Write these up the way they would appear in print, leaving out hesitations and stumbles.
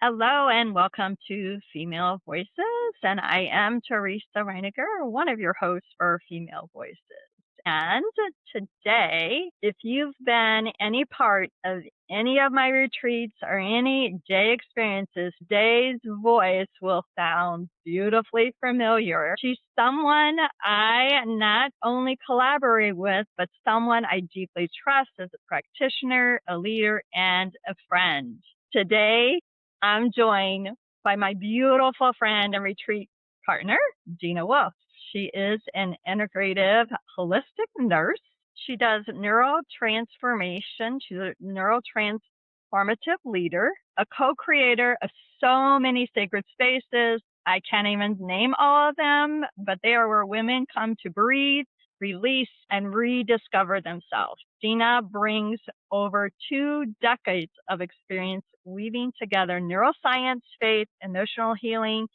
Hello and welcome to Female Voices. And I am Teresa Reiniger, one of your hosts for Female Voices. And today, if you've been any part of any of my retreats or any day experiences, today's voice will sound beautifully familiar. She's someone I not only collaborate with, but someone I deeply trust as a practitioner, a leader, and a friend. Today, I'm joined by my beautiful friend and retreat partner, Dena Woulfe. She is an integrative holistic nurse. She does neuro-transformation. She's a neuro-transformative leader, a co-creator of so many sacred spaces. I can't even name all of them, but they are where women come to breathe, release, and rediscover themselves. Dena brings over 2 decades of experience weaving together neuroscience, faith, emotional healing,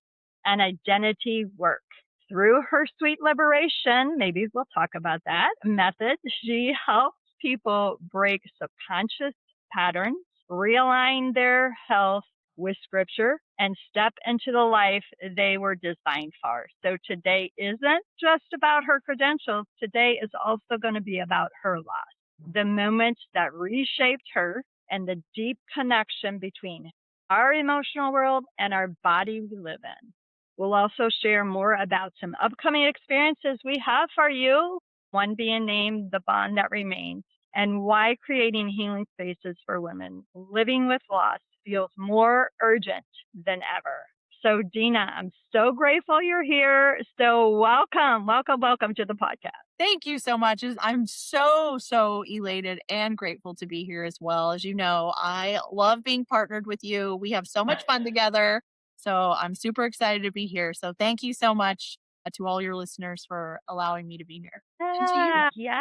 and identity work. Through her sweet liberation, maybe we'll talk about that method, she helps people break subconscious patterns, realign their health with scripture, and step into the life they were designed for. So today isn't just about her credentials. Today is also going to be about her loss, the moments that reshaped her, and the deep connection between our emotional world and our body we live in. We'll also share more about some upcoming experiences we have for you, one being named The Bond That Remains, and why creating healing spaces for women living with loss feels more urgent than ever. So, Dena, I'm so grateful you're here. So welcome to the podcast. Thank you so much. I'm so elated and grateful to be here as well. As you know, I love being partnered with you. We have so much fun together. So I'm super excited to be here. So thank you so much to all your listeners for allowing me to be here. And to you.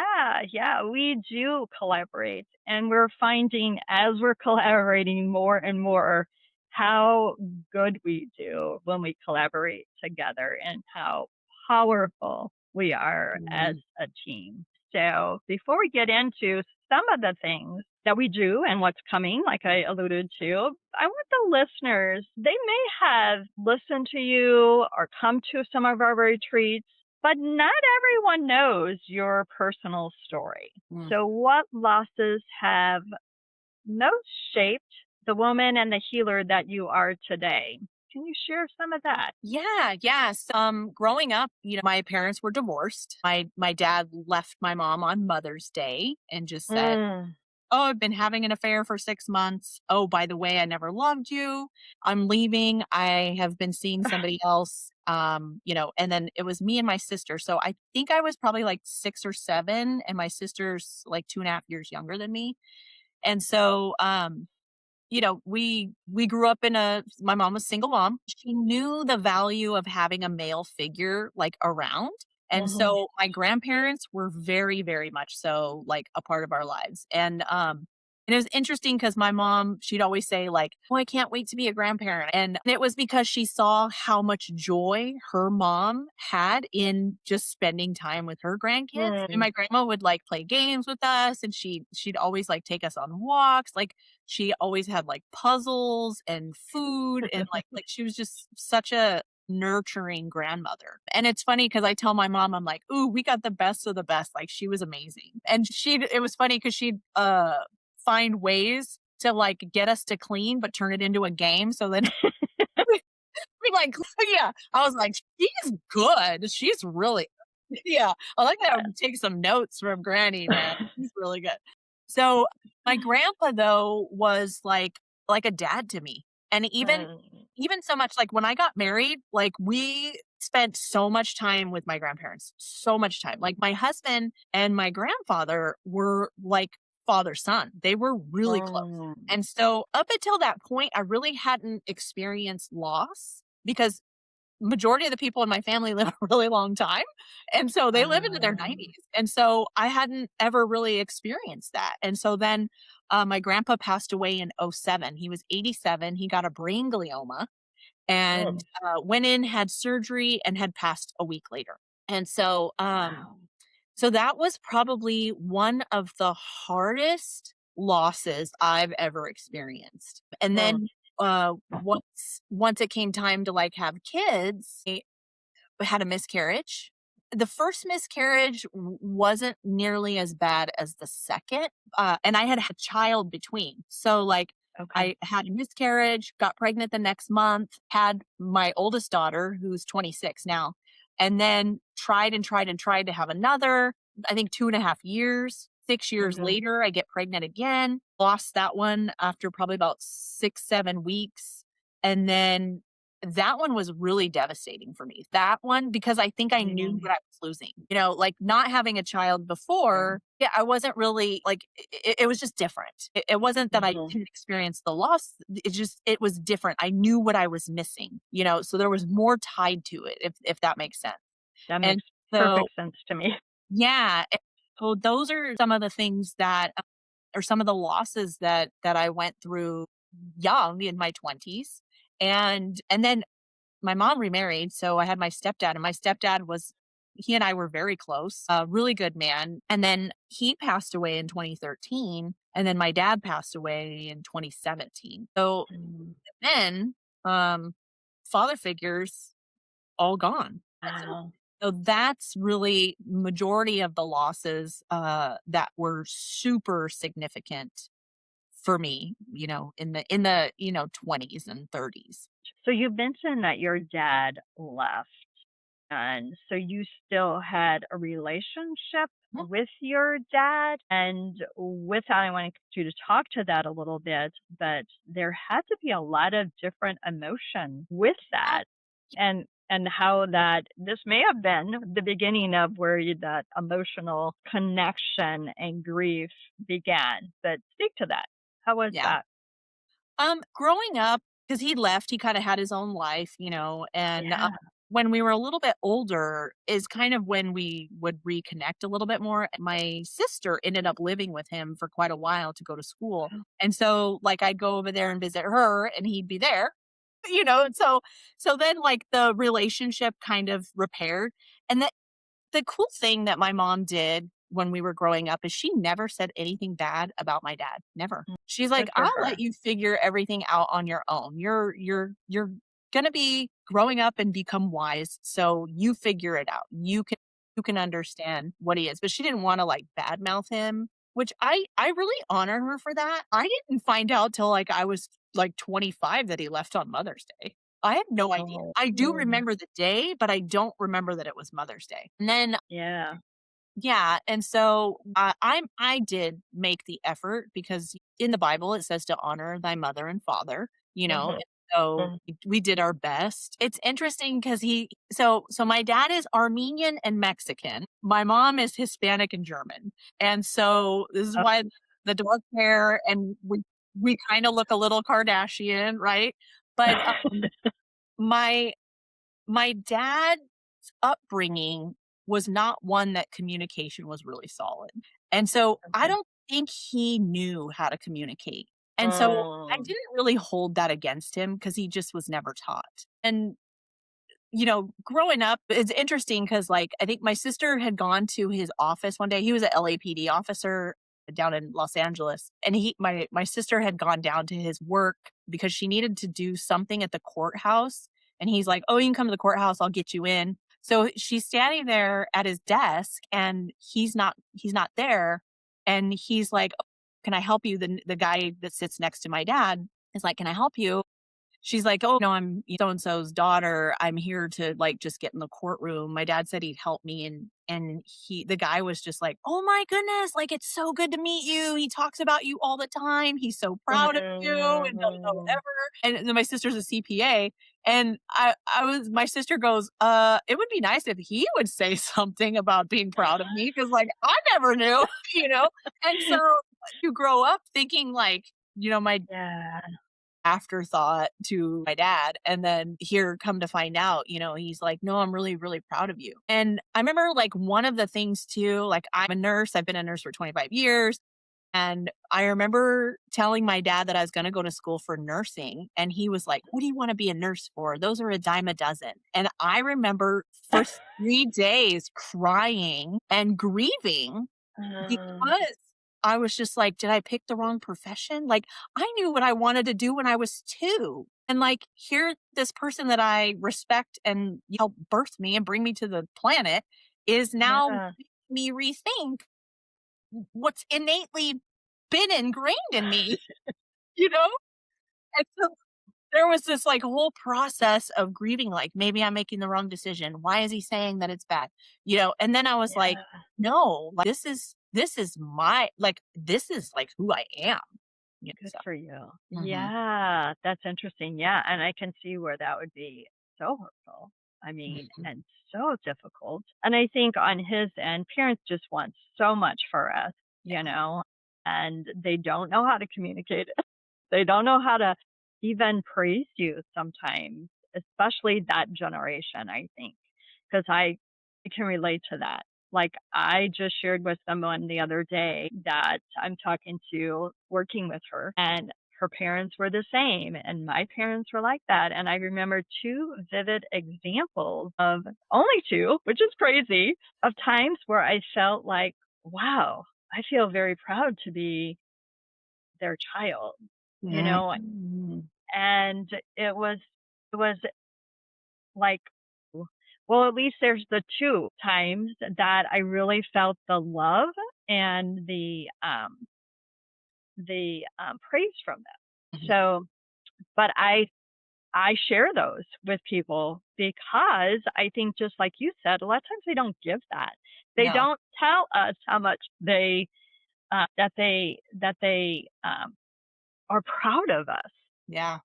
Yeah, we do collaborate. And we're finding as we're collaborating more and more how good we do when we collaborate together and how powerful we are as a team. So before we get into some of the things that we do and what's coming, like I alluded to, I want the listeners, they may have listened to you or come to some of our retreats, but not everyone knows your personal story. So what losses have most shaped the woman and the healer that you are today? Can you share some of that? Yes. Growing up, my parents were divorced. My dad left my mom on Mother's Day and just said, "Oh, I've been having an affair for 6 months. Oh, by the way, I never loved you. I'm leaving. I have been seeing somebody else." And then it was me and my sister. So I think I was probably like 6 or 7, and my sister's like 2.5 years younger than me. And so, we grew up my mom was a single mom. She knew the value of having a male figure like around. And so my grandparents were very, very much so like a part of our lives. And it was interesting because my mom, she'd always say like, "Oh, I can't wait to be a grandparent." And it was because she saw how much joy her mom had in just spending time with her grandkids. And my grandma would like play games with us, and she'd always like take us on walks. Like she always had like puzzles and food, and like she was just such a nurturing grandmother. And it's funny because I tell my mom, I'm like, "Ooh, we got the best of the best." Like she was amazing. And it was funny because she'd find ways to like get us to clean, but turn it into a game. So then we like, yeah, I was like, "She's good. She's really good." Yeah. I like that. I would take some notes from Granny, man. She's really good. So my grandpa though was like a dad to me. And even so much like when I got married, like we spent so much time with my grandparents, so much time. Like my husband and my grandfather were like father son. They were really close. And so up until that point, I really hadn't experienced loss because majority of the people in my family live a really long time. And so they live into their 90s. And so I hadn't ever really experienced that. And so then my grandpa passed away in '07. He was 87. He got a brain glioma and went in, had surgery, and had passed a week later. And so, so that was probably one of the hardest losses I've ever experienced. And then once it came time to like have kids, I had a miscarriage. The first miscarriage wasn't nearly as bad as the second, and I had a child between. So like Okay. I had a miscarriage, got pregnant the next month, had my oldest daughter, who's 26 now, and then tried and tried and tried to have another. I think 2.5 years. 6 years Mhm. later, I get pregnant again. Lost that one after probably about 6, 7 weeks, and then that one was really devastating for me. That one, because I think I knew Mm, what I was losing. Like not having a child sure. before, yeah, I wasn't really like it was just different. It wasn't that I Mhm. didn't experience the loss. It was different. I knew what I was missing, so there was more tied to it, if that makes sense. That And makes so perfect sense to me. yeah, so those are some of the things that or some of the losses that I went through young in my 20s. And then my mom remarried, so I had my stepdad, and my stepdad was he and I were very close, a really good man. And then he passed away in 2013, and then my dad passed away in 2017. So Mm, then, um, father figures all gone. wow. So that's really majority of the losses that were super significant for me, in the 20s and 30s. So you mentioned that your dad left, and so you still had a relationship with your dad. And with that, I wanted you to talk to that a little bit, but there had to be a lot of different emotion with Yeah. that. And how that this may have been the beginning of where that emotional connection and grief began. But speak to that. How was Yeah. that? Growing up, because he left, he kind of had his own life, and Yeah. when we were a little bit older is kind of when we would reconnect a little bit more. My sister ended up living with him for quite a while to go to school. And so like I'd go over there and visit her and he'd be there, and so then like the relationship kind of repaired. And the cool thing that my mom did when we were growing up is she never said anything bad about my dad. Never. Mm, She's like, good for "I'll her. let you figure everything out on your own. You're gonna be growing up and become wise, so you figure it out. You can understand what he is." But she didn't want to like badmouth him, which I really honor her for that. I didn't find out till like I was like 25 that he left on Mother's Day. I had no idea. Oh, I do mm, remember the day, but I don't remember that it was Mother's Day. And then yeah. yeah, and so I did make the effort because in the Bible it says to honor thy mother and father, Mhm, and so mm, we did our best. It's interesting because so my dad is Armenian and Mexican. My mom is Hispanic and German. And so this is oh, why the dark hair, and we kind of look a little Kardashian, right? But my my dad's upbringing was not one that communication was really solid. And so I okay. don't think he knew how to communicate. And so I Mm, didn't really hold that against him because he just was never taught. And growing up, it's interesting because, like, I think my sister had gone to his office one day. He was an LAPD officer down in Los Angeles, and my sister had gone down to his work because she needed to do something at the courthouse. And he's like, "Oh, you can come to the courthouse. I'll get you in." So she's standing there at his desk, and he's not there. And he's like, "Oh, can I help you?" The guy that sits next to my dad is like, "Can I help you?" She's like, "Oh, no, I'm so and so's daughter. I'm here to like just get in the courtroom. My dad said he'd help me." And the guy was just like, "Oh my goodness, like it's so good to meet you. He talks about you all the time. He's so proud of you and mhm. whatever." And then my sister's a CPA. And my sister goes, it would be nice if he would say something about being proud of me because like I never knew, you know? And so you grow up thinking like, my Yeah. afterthought to my dad. And then here come to find out, he's like, "No, I'm really, really proud of you." And I remember like one of the things too, like I'm a nurse, I've been a nurse for 25 years. And I remember telling my dad that I was going to go to school for nursing. And he was like, "What do you want to be a nurse for? Those are a dime a dozen." And I remember for 3 days crying and grieving Um, because I was just like, did I pick the wrong profession? Like, I knew what I wanted to do when I was 2. And like, here, this person that I respect and helped birth me and bring me to the planet is now Yeah. making me rethink what's innately been ingrained in me, you know? And so there was this like whole process of grieving, like, maybe I'm making the wrong decision. Why is he saying that it's bad? And then I was like, Yeah. no, like, this is my, like, this is like who I am. Good So, for you. mhm, Yeah, that's interesting. Yeah, and I can see where that would be so hurtful. I mean, mhm, and so difficult. And I think on his end, parents just want so much for us, and they don't know how to communicate it. They don't know how to even praise you sometimes, especially that generation, I think, because I can relate to that. Like, I just shared with someone the other day that I'm talking to, working with her, and her parents were the same, and my parents were like that. And I remember two vivid examples of only two, which is crazy, of times where I felt like, wow, I feel very proud to be their child, you know, mhm. and it was like, well, at least there's the 2 times that I really felt the love and the praise from them. Mhm. So, but I share those with people because I think just like you said, a lot of times they don't give that. They No. don't tell us how much that they are proud of us. Yeah.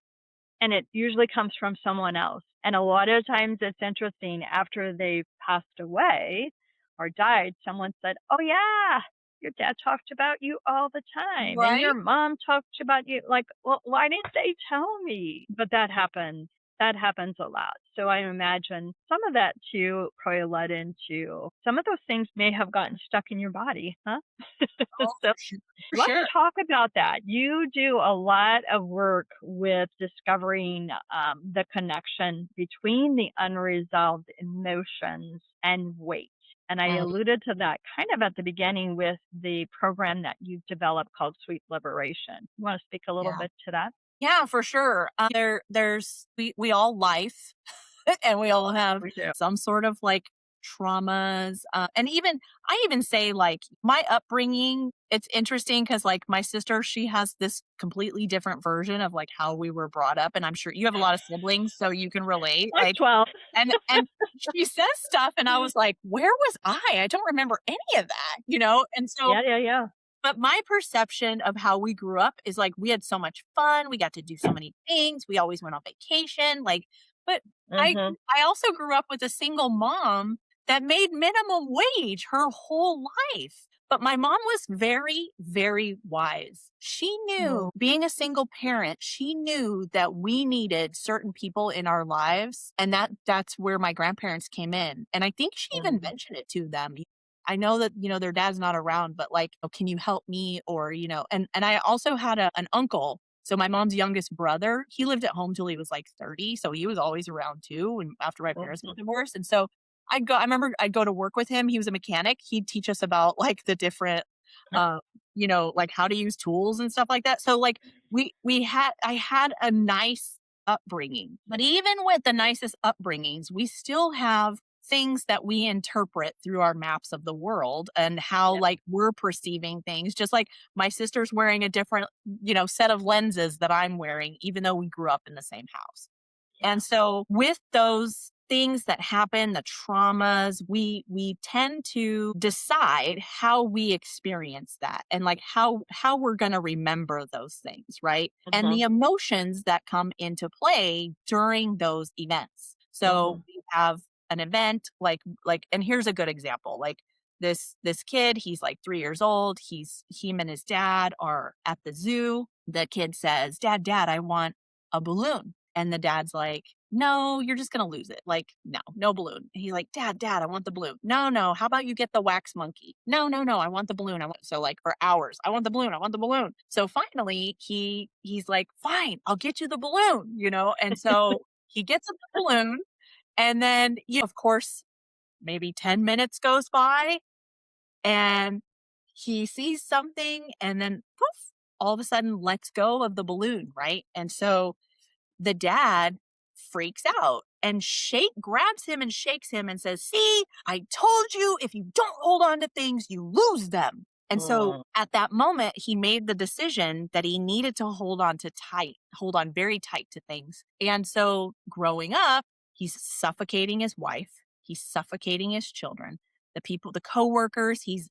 And it usually comes from someone else. And a lot of times it's interesting after they've passed away or died, someone said, "Oh, yeah, your dad talked about you all the time, and Right? your mom talked about you." Like, well, why didn't they tell me? But that happens. That happens a lot. So I imagine some of that too probably led into some of those things may have gotten stuck in your body, huh? Oh, So for sure. For let's sure. talk about that. You do a lot of work with discovering the connection between the unresolved emotions and weight. And I Mm, alluded to that kind of at the beginning with the program that you've developed called Sweet Liberation. You want to speak a little yeah. bit to that? Yeah, for sure. There's we all life and we all have We do. some sort of like traumas. And even I even say like my upbringing, it's interesting because like my sister, she has this completely different version of like how we were brought up. And I'm sure you have a lot of siblings, so you can relate. Like Like 12. and she says stuff and I was like, where was I? I don't remember any of that. And so Yeah, yeah, yeah. but my perception of how we grew up is like we had so much fun, we got to do so many things, we always went on vacation, like but I Hmm. I also grew up with a single mom that made minimum wage her whole life. But my mom was very, very wise. She knew, being a single parent, she knew that we needed certain people in our lives, and that's where my grandparents came in. And I think she even Hmm. mentioned it to them. I know that, their dad's not around, but like, "Oh, can you help me?" Or, and I also had an uncle. So my mom's youngest brother, he lived at home till he was like 30. So he was always around too. And after my parents got Hmm. divorced. And so I remember I'd go to work with him. He was a mechanic. He'd teach us about like the different, uh, like how to use tools and stuff like that. So like I had a nice upbringing, but even with the nicest upbringings, we still have things that we interpret through our maps of the world and how Yeah. like we're perceiving things, just like my sister's wearing a different set of lenses that I'm wearing, even though we grew up in the same house. Yeah. And so with those things that happen, the traumas, we tend to decide how we experience that and like how we're going to remember those things, right? And the Hmm. emotions that come into play during those events. So Hmm. we have an event like and here's a good example. Like this kid, he's like 3 years old. Him and his dad are at the zoo. The kid says, "Dad, I want a balloon." And the dad's like, "No, you're just gonna lose it. Like, no, no balloon." And he's like, "Dad, I want the balloon." "No, no. How about you get the wax monkey?" "No, no, no. I want the balloon." So like for hours, "I want the balloon. I want the balloon." So finally, he's like, "Fine, I'll get you the balloon." And so he gets him the balloon, and then of course, maybe 10 minutes goes by, and he sees something and then poof, all of a sudden lets go of the balloon, right? And so the dad freaks out and grabs him and shakes him and says, "See, I told you if you don't hold on to things, you lose them." And so Mm, at that moment, he made the decision that he needed to hold on very tight to things. And so growing up, he's suffocating his wife, he's suffocating his children, the people, the coworkers, he's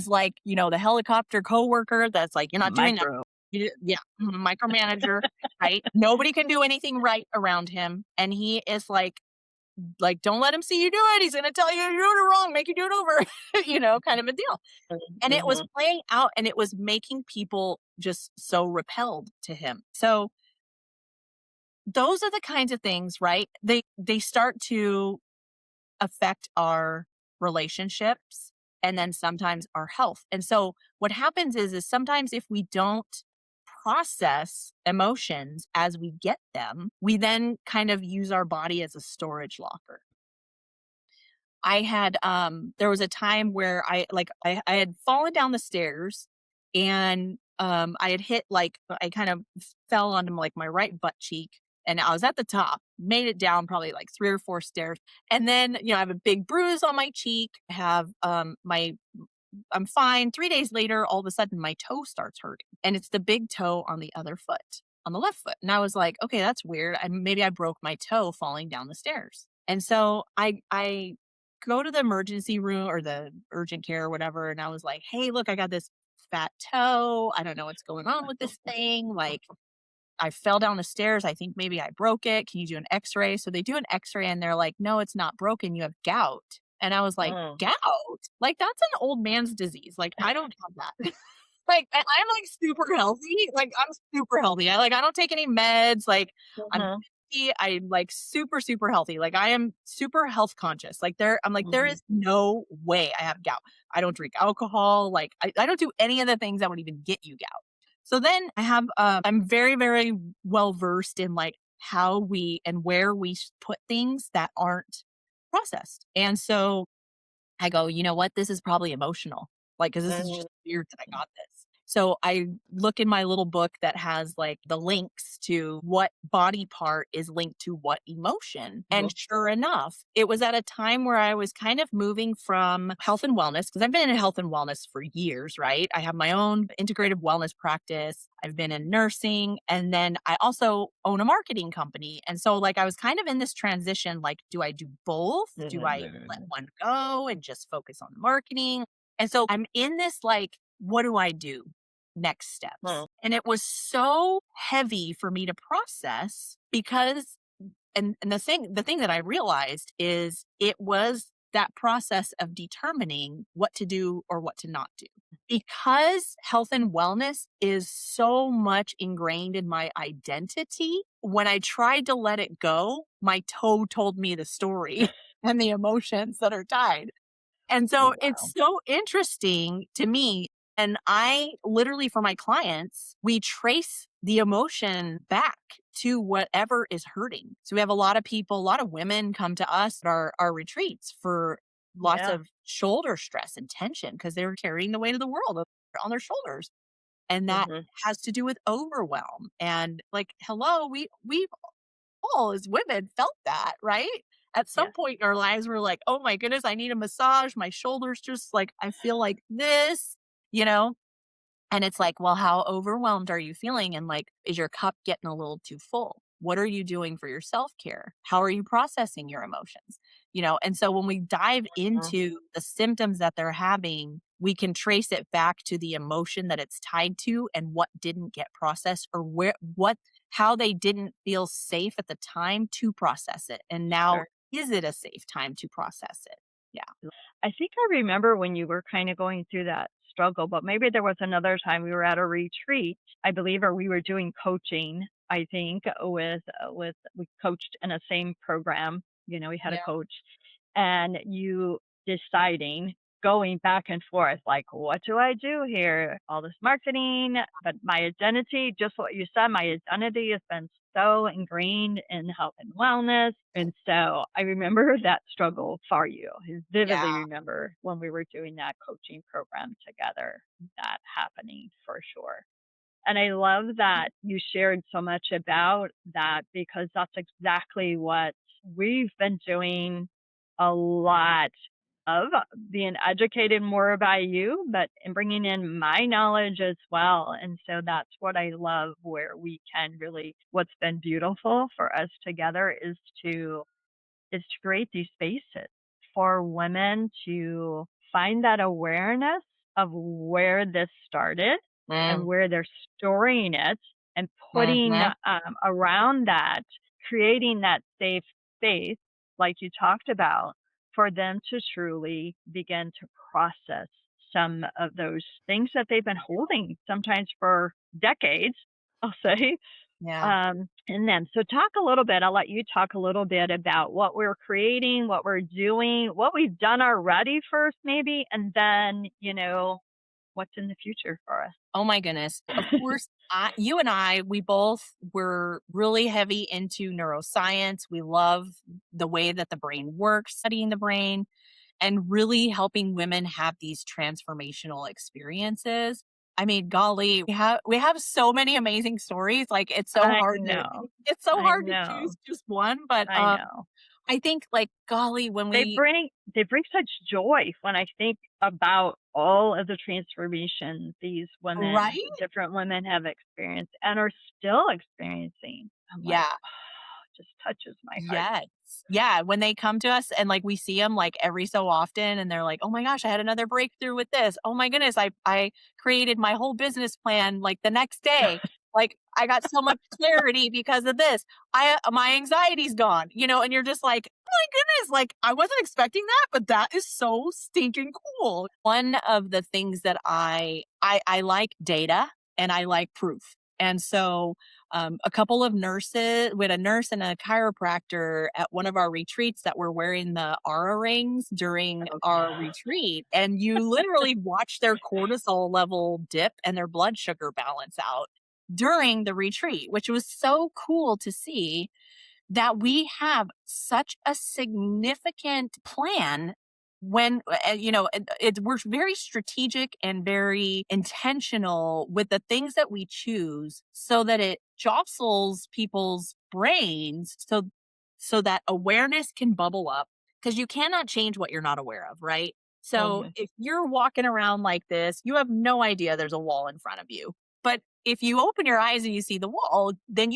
like, the helicopter coworker that's like, "You're not doing that." micro. Yeah, micromanager, right? Nobody can do anything right around him, and he is like, "Don't let him see you do it. He's gonna tell you you're doing it wrong, make you do it over," kind of a deal. And it was Mhm, playing out, and it was making people just so repelled to him. So those are the kinds of things, right? They start to affect our relationships and then sometimes our health. And so what happens is sometimes if we don't process emotions as we get them, we then kind of use our body as a storage locker. I had there was a time where I had fallen down the stairs and I had hit I kind of fell onto like my right butt cheek and I was at the top, made it down probably like 3 or 4 stairs. And then, I have a big bruise on my cheek, have my I'm fine. 3 days later, all of a sudden my toe starts hurting. And it's the big toe on the other foot, on the left foot. And I was like, okay, that's weird. Maybe I broke my toe falling down the stairs. And so I go to the emergency room or the urgent care or whatever. And I was like, hey, look, I got this fat toe. I don't know what's going on with this thing. Like, I fell down the stairs. I think maybe I broke it. Can you do an x-ray? So they do an x-ray and they're like, no, it's not broken. You have gout. And I was like, mm, gout? Like, that's an old man's disease. Like, I don't have that. Like, I'm like super healthy. Like, I'm super healthy. I don't take any meds. Like, I'm mhm, 50. I'm like super, super healthy. Like, I am super health conscious. I'm like, there mhm, is no way I have gout. I don't drink alcohol. Like, I don't do any of the things that would even get you gout. So then I'm very, very well versed in like how we and where we put things that aren't processed. And so I go, you know what? This is probably emotional. Like, cause this is mhm, just weird that I got this. So I look in my little book that has like the links to what body part is linked to what emotion. And mhm, sure enough, it was at a time where I was kind of moving from health and wellness, because I've been in health and wellness for years, right? I have my own integrative wellness practice. I've been in nursing. And then I also own a marketing company. And so, like, I was kind of in this transition like, do I do both? Do I let mhm, one go and just focus on the marketing? And so I'm in this like, what do I do? Next mm, steps. And it was so heavy for me to process because and the thing that I realized is it was that process of determining what to do or what to not do. Because health and wellness is so much ingrained in my identity, when I tried to let it go, my toe told me the story and the emotions that are tied. And so wow, it's so interesting to me. And I literally, for my clients, we trace the emotion back to whatever is hurting. So we have a lot of people, a lot of women come to us at our retreats for lots yeah, of shoulder stress and tension because they're carrying the weight of the world on their shoulders. And that mhm, has to do with overwhelm. And like, hello, we've all as women felt that, right? At some yeah, point in our lives, we're like, oh my goodness, I need a massage. My shoulders just like, I feel like this, you know? And it's like, well, how overwhelmed are you feeling? And like, is your cup getting a little too full? What are you doing for your self care? How are you processing your emotions? And so when we dive mm, into the symptoms that they're having, we can trace it back to the emotion that it's tied to and what didn't get processed or how they didn't feel safe at the time to process it. And now, sure. is it a safe time to process it? Yeah. I think I remember when you were kinda going through that struggle, but maybe there was another time we were at a retreat, I believe, or we were doing coaching, I think, with we coached in the same program, we had a Yeah. coach, and you deciding going back and forth, like, what do I do here? All this marketing, but my identity, just what you said, my identity has been so ingrained in health and wellness. And so I remember that struggle for you. I vividly Yeah. remember when we were doing that coaching program together, that happening for sure. And I love that you shared so much about that because that's exactly what we've been doing a lot of, being educated more by you, but in bringing in my knowledge as well. And so that's what I love, where we can really, what's been beautiful for us together is to create these spaces for women to find that awareness of where this started and Mm, where they're storing it, and putting mhm. around that, creating that safe space, like you talked about, for them to truly begin to process some of those things that they've been holding sometimes for decades, I'll say, Yeah. in them. So talk a little bit. I'll let you talk a little bit about what we're creating, what we're doing, what we've done already first, maybe, and then, what's in the future for us. Oh my goodness. Of course, you and I, we both were really heavy into neuroscience. We love the way that the brain works, studying the brain, and really helping women have these transformational experiences. I mean, golly, we have so many amazing stories. Like I know. it's so I hard to know. choose just one, but I know. I think like golly, when They we bring they bring such joy when I think about all of the transformation these women, right? different women have experienced and are still experiencing. I'm like, Yeah. oh, it just touches my heart. Yes. Yeah, when they come to us and, like, we see them, like, every so often and they're like, "Oh my gosh, I had another breakthrough with this. Oh my goodness, I created my whole business plan, like, the next day. Like, I got so much clarity because of this. My anxiety's gone," and you're just like, "Oh my goodness, like, I wasn't expecting that, but that is so stinking cool." One of the things that I like data and I like proof. And so a couple of nurses, with a nurse and a chiropractor at one of our retreats that were wearing the aura rings during Oh, our yeah. retreat. And you literally watch their cortisol level dip and their blood sugar balance out during the retreat, which was so cool to see that we have such a significant plan when we're very strategic and very intentional with the things that we choose so that it jostles people's brains so that awareness can bubble up, because you cannot change what you're not aware of, right? Oh, So yes. if you're walking around like this, you have no idea there's a wall in front of you, but if you open your eyes and you see the wall, then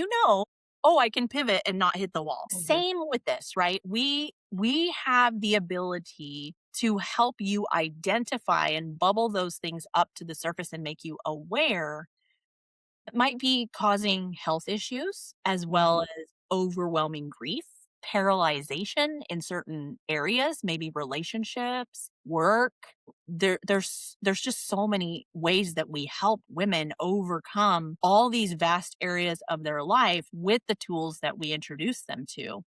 oh, I can pivot and not hit the wall. Oh, yes. Same with this, right? We have the ability to help you identify and bubble those things up to the surface and make you aware that might be causing health issues as well Mhm. as overwhelming grief, paralyzation in certain areas, maybe relationships, work. There's just so many ways that we help women overcome all these vast areas of their life with the tools that we introduce them to.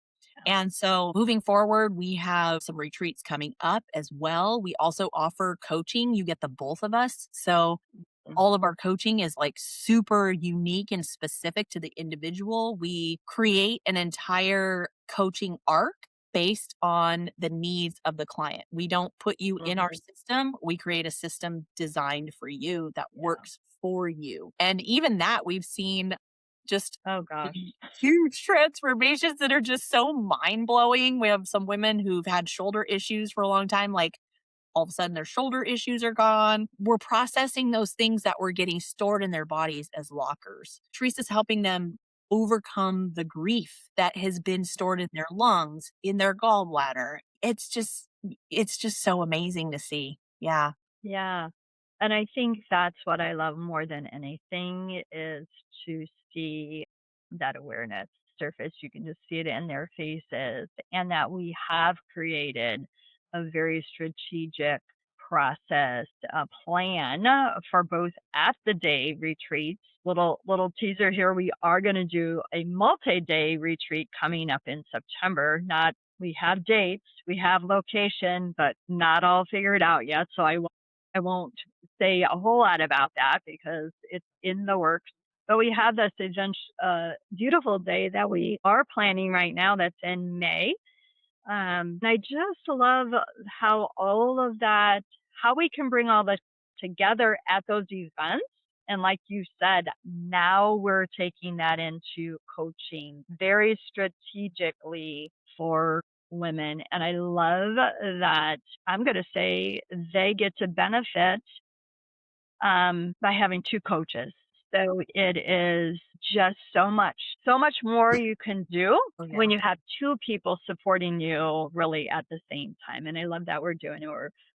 And so moving forward, we have some retreats coming up as well. We also offer coaching. You get the both of us. So Mhm. all of our coaching is like super unique and specific to the individual. We create an entire coaching arc based on the needs of the client. We don't put you in our Mhm. system. We create a system designed for you that Yeah. works for you. And even that we've seen just Oh, gosh. huge transformations that are just so mind blowing. We have some women who've had shoulder issues for a long time, like all of a sudden their shoulder issues are gone. We're processing those things that were getting stored in their bodies as lockers. Teresa's helping them overcome the grief that has been stored in their lungs, in their gallbladder. It's just so amazing to see. Yeah. Yeah. And I think that's what I love more than anything, is to see that awareness surface. You can just see it in their faces, and that we have created a very strategic process, a plan for both at the day retreats. Little teaser here. We are going to do a multi-day retreat coming up in September, not We have dates, we have location, but not all figured out yet. So I won't say a whole lot about that because it's in the works. But we have this beautiful day that we are planning right now that's in May. And I just love how all of that, how we can bring all this together at those events. And like you said, now we're taking that into coaching very strategically for women. And I love that I'm going to say they get to benefit by having two coaches. So it is just so much more you can do Oh, yeah. when you have two people supporting you really at the same time. And I love that we're doing it.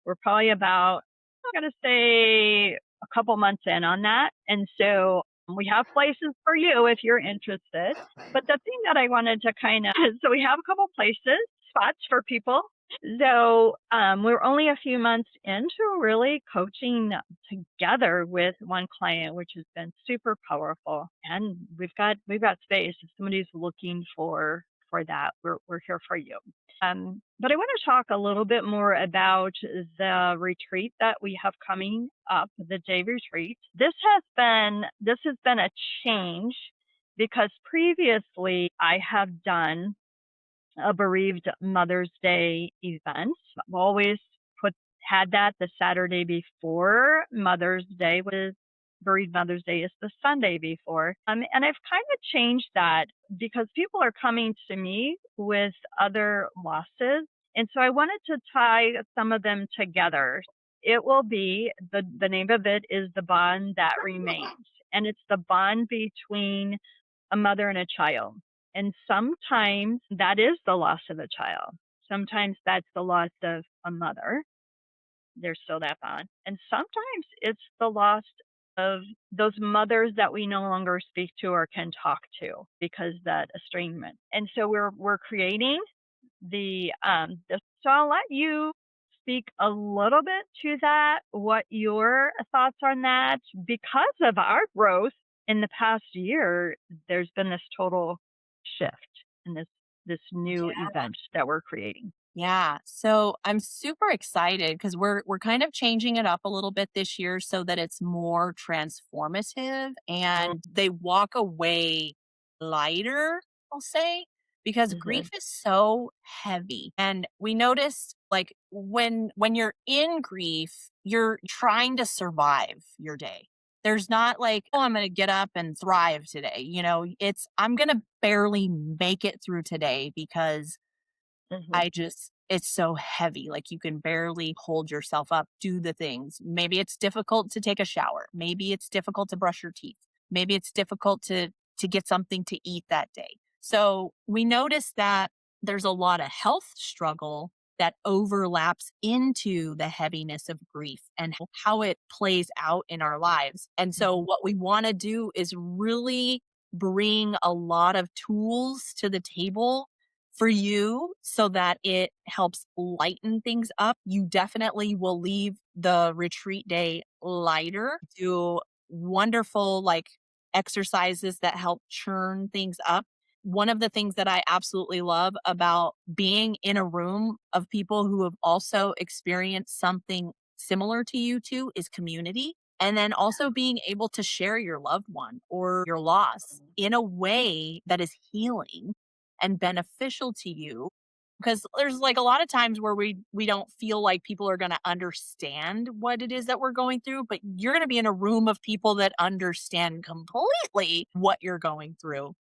We're probably about, I'm going to say a couple months in on that. And so we have places for you if you're interested. But the thing that I wanted to so we have a couple places, spots for people. So we're only a few months into really coaching together with one client, which has been super powerful. And we've got space. If somebody's looking for that, we're here for you. But I want to talk a little bit more about the retreat that we have coming up, the day retreat. This has been a change because previously I have done a bereaved Mother's Day event. I've always had that the Saturday before Mother's Day. Was bereaved Mother's Day is the Sunday before. And I've kind of changed that because people are coming to me with other losses. And so I wanted to tie some of them together. It will be, the name of it is The Bond That Remains. And it's the bond between a mother and a child. And sometimes that is the loss of a child. Sometimes that's the loss of a mother. There's still that bond. And sometimes it's the loss of those mothers that we no longer speak to or can talk to because that estrangement. And so we're creating so I'll let you speak a little bit to that, what your thoughts on that. Because of our growth in the past year, there's been this total shift in this new event that we're creating. Yeah. So I'm super excited because we're kind of changing it up a little bit this year so that it's more transformative and they walk away lighter, I'll say, because Mm-hmm. grief is so heavy. And we noticed like when you're in grief, you're trying to survive your day. There's not like, oh, I'm going to get up and thrive today. It's I'm going to barely make it through today because Mm-hmm. it's so heavy. Like you can barely hold yourself up, do the things. Maybe it's difficult to take a shower. Maybe it's difficult to brush your teeth. Maybe it's difficult to get something to eat that day. So we noticed that there's a lot of health struggle that overlaps into the heaviness of grief and how it plays out in our lives. And so what we want to do is really bring a lot of tools to the table for you so that it helps lighten things up. You definitely will leave the retreat day lighter. Do wonderful exercises that help churn things up. One of the things that I absolutely love about being in a room of people who have also experienced something similar to you two is community. And then also being able to share your loved one or your loss in a way that is healing and beneficial to you, because there's like a lot of times where we don't feel like people are going to understand what it is that we're going through, but you're going to be in a room of people that understand completely what you're going through.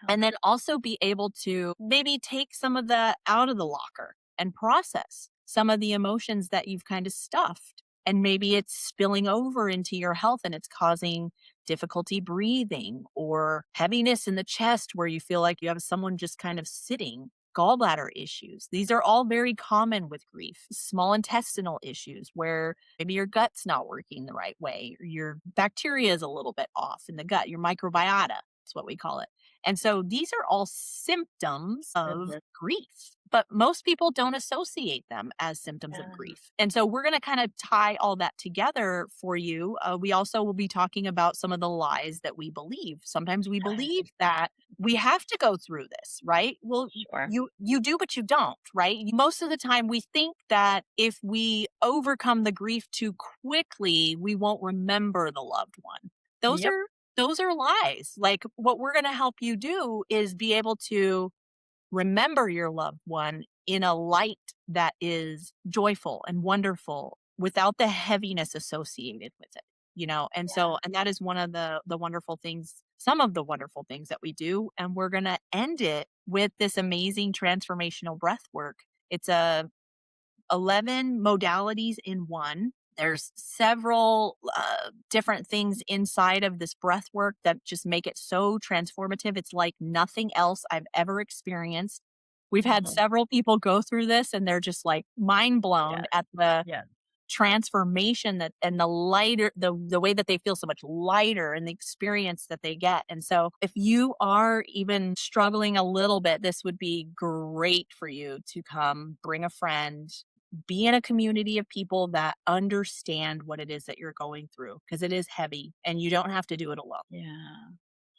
And then also be able to maybe take some of that out of the locker and process some of the emotions that you've kind of stuffed. And maybe it's spilling over into your health and it's causing difficulty breathing or heaviness in the chest where you feel like you have someone just kind of sitting. Gallbladder issues. These are all very common with grief. Small intestinal issues where maybe your gut's not working the right way, or your bacteria is a little bit off in the gut, your microbiota. That's what we call it. And so these are all symptoms of Mm-hmm. grief. but most people don't associate them as symptoms of Yeah. grief. And so we're going to kind of tie all that together for you. We also will be talking about some of the lies that we believe. Sometimes we believe Okay. that we have to go through this, right? Well, Sure. you do, but you don't, right? Most of the time we think that if we overcome the grief too quickly, we won't remember the loved one. Those Yep. are those are lies. Like, what we're going to help you do is be able to remember your loved one in a light that is joyful and wonderful without the heaviness associated with it, and Yeah. so and that is one of the wonderful things, some of the wonderful things that we do. And we're going to end it with this amazing transformational breath work. It's a 11 modalities in one. There's several different things inside of this breath work that just make it so transformative. It's like nothing else I've ever experienced. We've had Mhm. several people go through this and they're just like mind blown Yes. at the Yes. transformation that and the lighter the way that they feel so much lighter and the experience that they get. And so if you are even struggling a little bit, this would be great for you to come, bring a friend, be in a community of people that understand what it is that you're going through, because it is heavy and you don't have to do it alone. Yeah.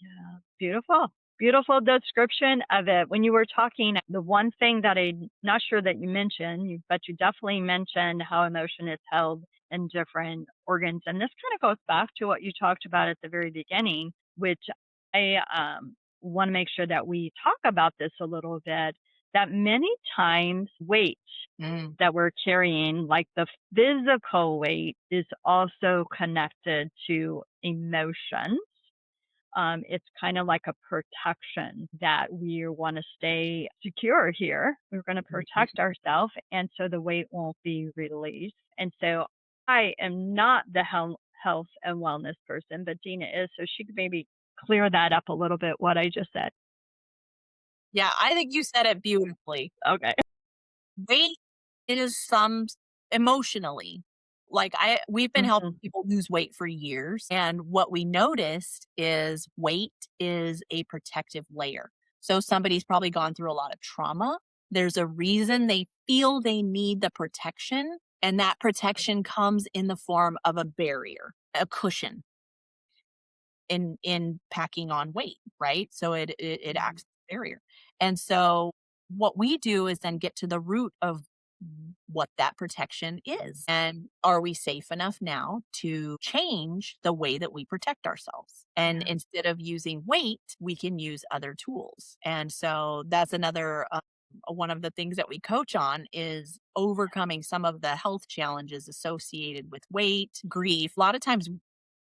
Yeah. Beautiful. Beautiful description of it. When you were talking, the one thing that I'm not sure that you mentioned, but you definitely mentioned how emotion is held in different organs. And this kind of goes back to what you talked about at the very beginning, which I want to make sure that we talk about this a little bit. That many times weight Mm, that we're carrying, like the physical weight, is also connected to emotion. It's kind of like a protection that we want to stay secure here. We're going to mhm. protect ourselves, and so the weight won't be released. And so I am not the health and wellness person, but Dena is, so she could maybe clear that up a little bit, what I just said. Yeah, I think you said it beautifully. Okay. Weight is some emotionally. Like, we've been helping Hmm. people lose weight for years, and what we noticed is weight is a protective layer. So somebody's probably gone through a lot of trauma. There's a reason they feel they need the protection, and that protection comes in the form of a barrier, a cushion in packing on weight, right? So it acts as a barrier. And so what we do is then get to the root of what that protection is. And are we safe enough now to change the way that we protect ourselves? And Yeah. instead of using weight, we can use other tools. And so that's another one of the things that we coach on is overcoming some of the health challenges associated with weight, grief. A lot of times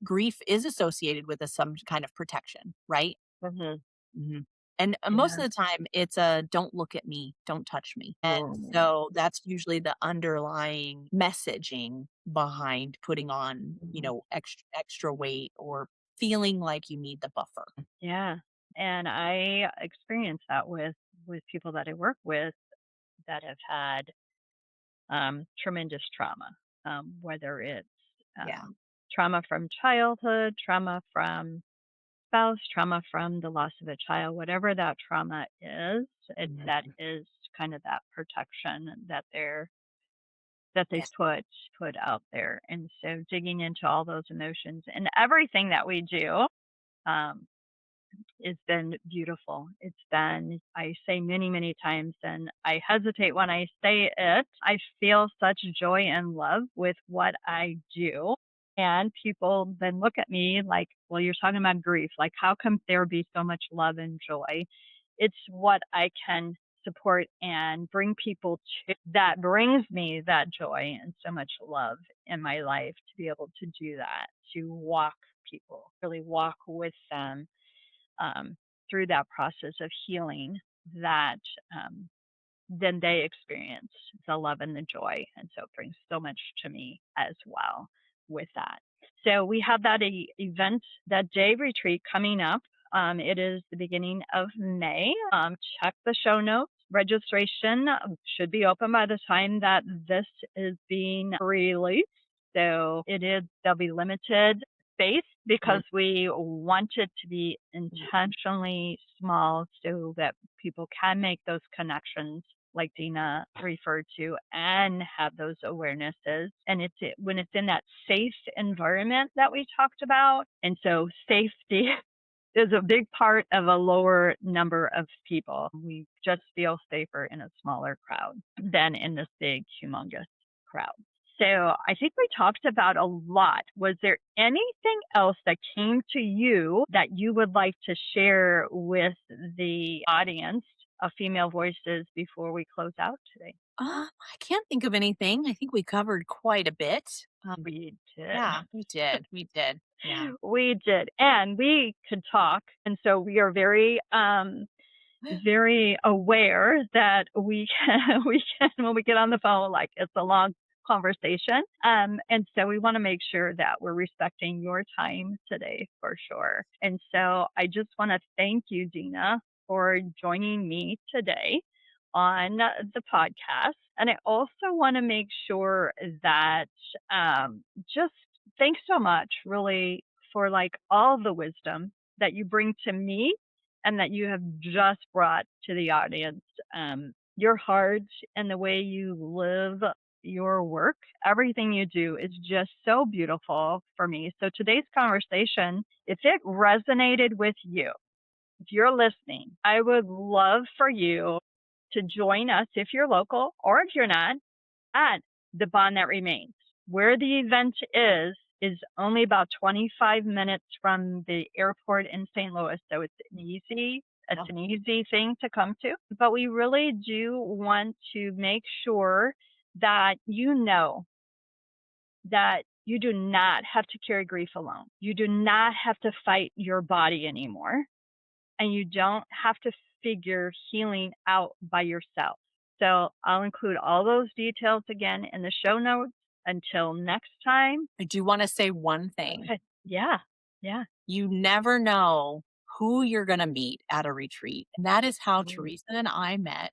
grief is associated with some kind of protection, right? Hmm. Mhm. And most Yeah. of the time, it's a "don't look at me, don't touch me." And Mm. so that's usually the underlying messaging behind putting on, Mhm. extra weight or feeling like you need the buffer. Yeah. And I experience that with people that I work with that have had tremendous trauma, whether it's Yeah. trauma from childhood, trauma from spouse, trauma from the loss of a child, whatever that trauma is, that Mhm. is kind of that protection that they've Yes. put out there. And so digging into all those emotions and everything that we do, um, it's been beautiful. It's been, I say many, many times, and I hesitate when I say it. I feel such joy and love with what I do. And people then look at me like, well, you're talking about grief. Like, how come there be so much love and joy? It's what I can support and bring people to that brings me that joy and so much love in my life to be able to do that, to walk people, really walk with them um, through that process of healing that um, then they experience the love and the joy. And so it brings so much to me as well with that. So we have that event, that day retreat coming up. It is the beginning of May. Check the show notes. Registration should be open by the time that this is being released. So there'll be limited space Mm, because we want it to be mm, intentionally small so that people can make those connections like Dena referred to, and have those awarenesses. And when it's in that safe environment that we talked about. And so safety is a big part of a lower number of people. We just feel safer in a smaller crowd than in this big, humongous crowd. So I think we talked about a lot. Was there anything else that came to you that you would like to share with the audience of Female Voices before we close out today? I can't think of anything. I think we covered quite a bit. We did. Yeah, we did. We did. Yeah. We did. And we could talk. And so we are very aware that we can, when we get on the phone, like it's a long conversation. And so we want to make sure that we're respecting your time today for sure. And so I just want to thank you, Dena, for joining me today on the podcast. And I also want to make sure that just thanks so much, really, for like all the wisdom that you bring to me and that you have just brought to the audience. Your heart and the way you live your work, everything you do is just so beautiful for me. So today's conversation, if it resonated with you, if you're listening, I would love for you to join us if you're local or if you're not at the Bond That Remains. Where the event is only about 25 minutes from the airport in St. Louis. So it's an easy thing to come to. But we really do want to make sure that you know that you do not have to carry grief alone. You do not have to fight your body anymore. And you don't have to figure healing out by yourself. So I'll include all those details again in the show notes. Until next time. I do want to say one thing. Okay. Yeah. Yeah. You never know who you're going to meet at a retreat. And that is how Teresa and I met,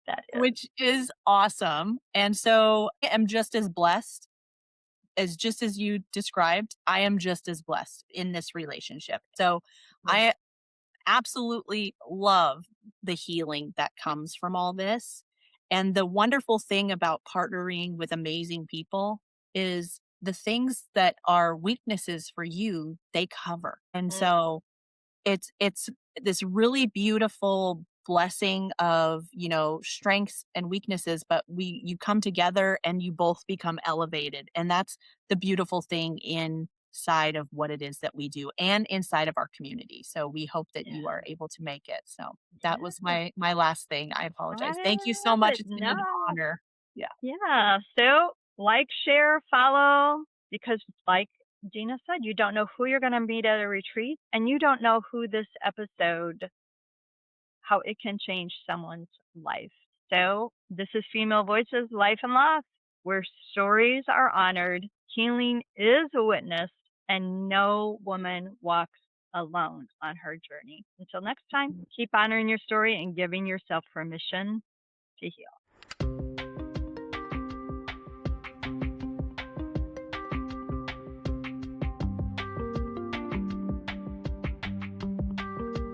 That is. which is awesome. And so I am just as blessed as you described. I am just as blessed in this relationship. So I absolutely love the healing that comes from all this. And the wonderful thing about partnering with amazing people is the things that are weaknesses for you, they cover. And so it's this really beautiful blessing of, strengths and weaknesses, but you come together and you both become elevated. And that's the beautiful thing inside of what it is that we do and inside of our community. So we hope that you are able to make it. So that was my last thing. I apologize. Thank you so much. It's been an honor. Yeah. Yeah. So like, share, follow, because like Dena said, you don't know who you're going to meet at a retreat, and you don't know who this episode, how it can change someone's life. So this is Female Voices Life and Loss, where stories are honored, healing is witnessed, and no woman walks alone on her journey. Until next time, keep honoring your story and giving yourself permission to heal.